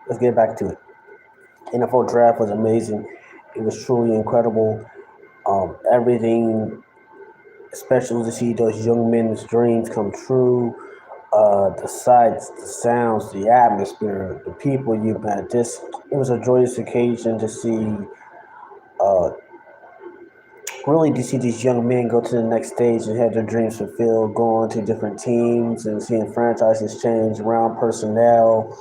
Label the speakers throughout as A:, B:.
A: let's get back to it. NFL draft was amazing. It was truly incredible. Everything special to see those young men's dreams come true. The sights, the sounds, the atmosphere, the people you met. This it was a joyous occasion to see. Uh, Really, to see these young men go to the next stage and have their dreams fulfilled, going to different teams and seeing franchises change around personnel.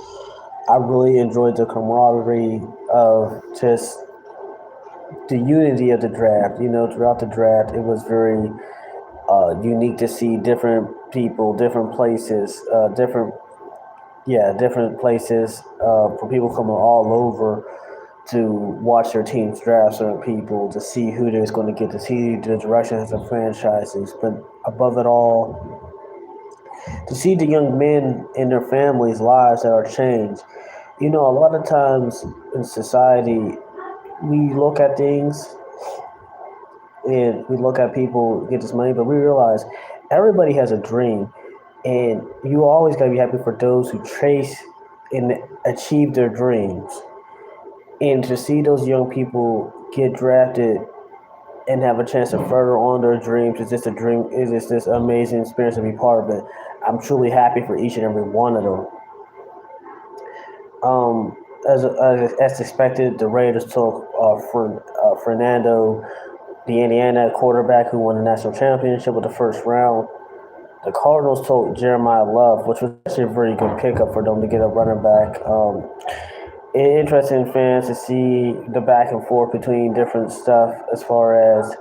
A: I really enjoyed the camaraderie of just the unity of the draft. Throughout the draft, it was very unique to see different people, different places, different places for people coming all over to watch their teams draft certain people, to see who they're going to get, to see the directions of franchises. But above it all, to see the young men and their families' lives that are changed. A lot of times in society, we look at things and we look at people get this money, but we realize everybody has a dream, and you always gotta be happy for those who trace and achieve their dreams. And to see those young people get drafted and have a chance to further on their dreams is just a dream. Is just this amazing experience to be part of it. I'm truly happy for each and every one of them. As expected, the Raiders took Fernando, the Indiana quarterback who won the national championship with the first round. The Cardinals took Jeremiah Love, which was actually a very good pickup for them to get a running back. Interesting fans to see the back and forth between different stuff as far as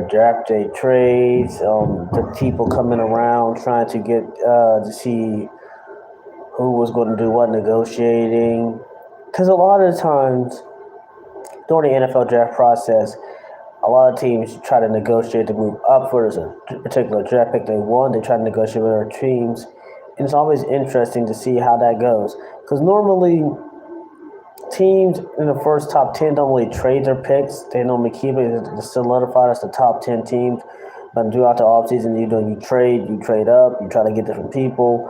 A: draft day trades, the people coming around trying to get to see who was going to do what negotiating. Because a lot of times during the NFL draft process, a lot of teams try to negotiate to move up for a particular draft pick they want. They try to negotiate with other teams. And it's always interesting to see how that goes. Because normally, teams in the first top 10 don't really trade their picks. They normally keep it solidified as the top 10 teams. But throughout the offseason, you trade up, you try to get different people.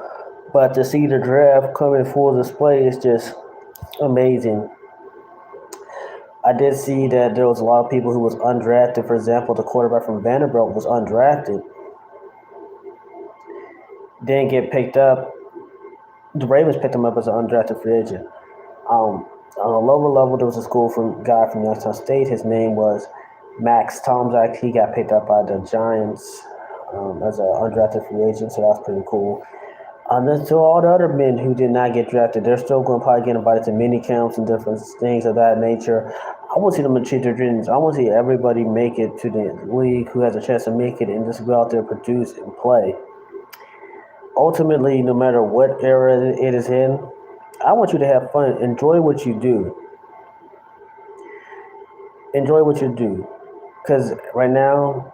A: But to see the draft come in full display is just amazing. I did see that there was a lot of people who was undrafted. For example, the quarterback from Vanderbilt was undrafted, didn't get picked up. The Ravens picked him up as an undrafted free agent. On a lower level, there was a school from guy from Youngstown State. His name was Max Tomzak. He got picked up by the Giants as an undrafted free agent, so that's pretty cool. Then to all the other men who did not get drafted, they're still going to probably get invited to mini camps and different things of that nature. I want to see them achieve their dreams. I want to see everybody make it to the league who has a chance to make it and just go out there, produce, and play. Ultimately, no matter what era it is in, I want you to have fun. Enjoy what you do. Enjoy what you do. Because right now,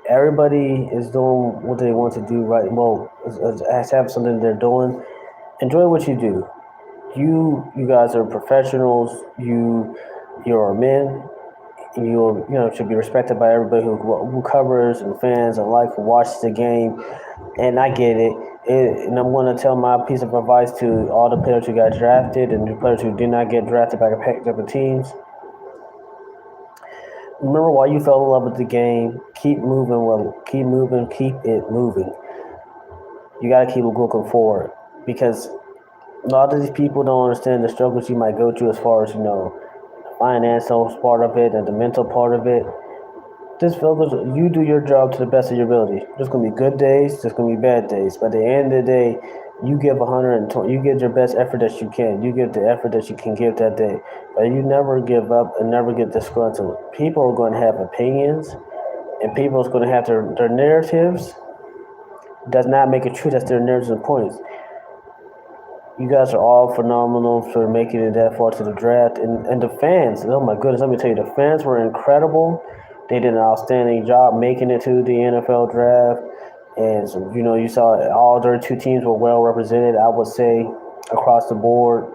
A: everybody is doing what they want to do right. Well, has have something they're doing. Enjoy what you do. You guys are professionals. You're men. You should be respected by everybody who covers and fans alike who watches the game. And I get it. And I'm going to tell my piece of advice to all the players who got drafted and the players who did not get drafted by the teams. Remember why you fell in love with the game. Keep moving. Well, keep moving. Keep it moving. You got to keep looking forward because a lot of these people don't understand the struggles you might go through as far as financial part of it and the mental part of it. Just focus. You do your job to the best of your ability. There's gonna be good days. There's gonna be bad days. But at the end of the day, you give 120. You give your best effort that you can. You give the effort that you can give that day. But you never give up and never get disgruntled. People are going to have opinions, and people are going to have their narratives. Does not make it true. That's their narratives and points. You guys are all phenomenal for making it that far to the draft. And the fans, oh my goodness, let me tell you, the fans were incredible. They did an outstanding job making it to the NFL draft. And, so, you saw all their two teams were well represented, I would say, across the board.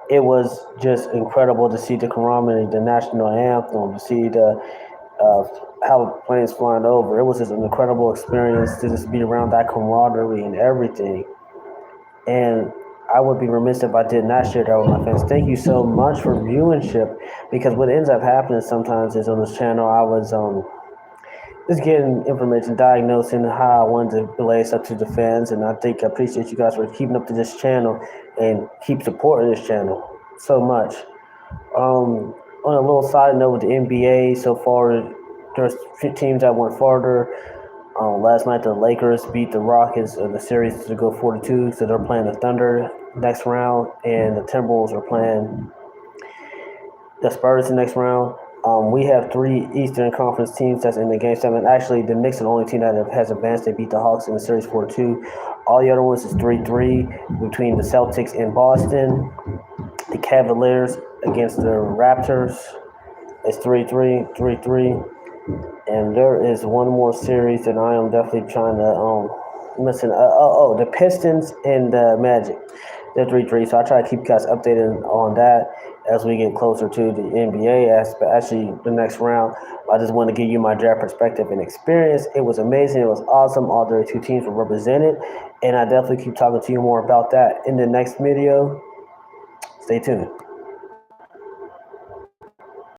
A: It was just incredible to see the camaraderie, the national anthem, to see uh, how planes flying over. It was just an incredible experience to just be around that camaraderie and everything. And I would be remiss if I did not share that with my fans. Thank you so much for viewership, because what ends up happening sometimes is on this channel, I was just getting information, diagnosing how I wanted to relay stuff to the fans, and I appreciate you guys for keeping up to this channel and keep supporting this channel so much. On a little side note with the NBA, so far there's teams that went farther. Last night the Lakers beat the Rockets in the series to go 4-2, so they're playing the Thunder next round, and the Timberwolves are playing the Spurs the next round. We have 3 Eastern Conference teams that's in the Game 7. Actually, the Knicks are the only team that has advanced. They beat the Hawks in the series 4-2. All the other ones is 3-3 between the Celtics in Boston. The Cavaliers against the Raptors is 3-3, 3-3. And there is one more series that I am definitely trying to listen. The Pistons and the Magic. They're 3-3. So I try to keep you guys updated on that as we get closer to the NBA aspect, actually the next round. I just want to give you my draft perspective and experience. It was amazing. It was awesome. All 32 teams were represented, and I definitely keep talking to you more about that in the next video. Stay tuned.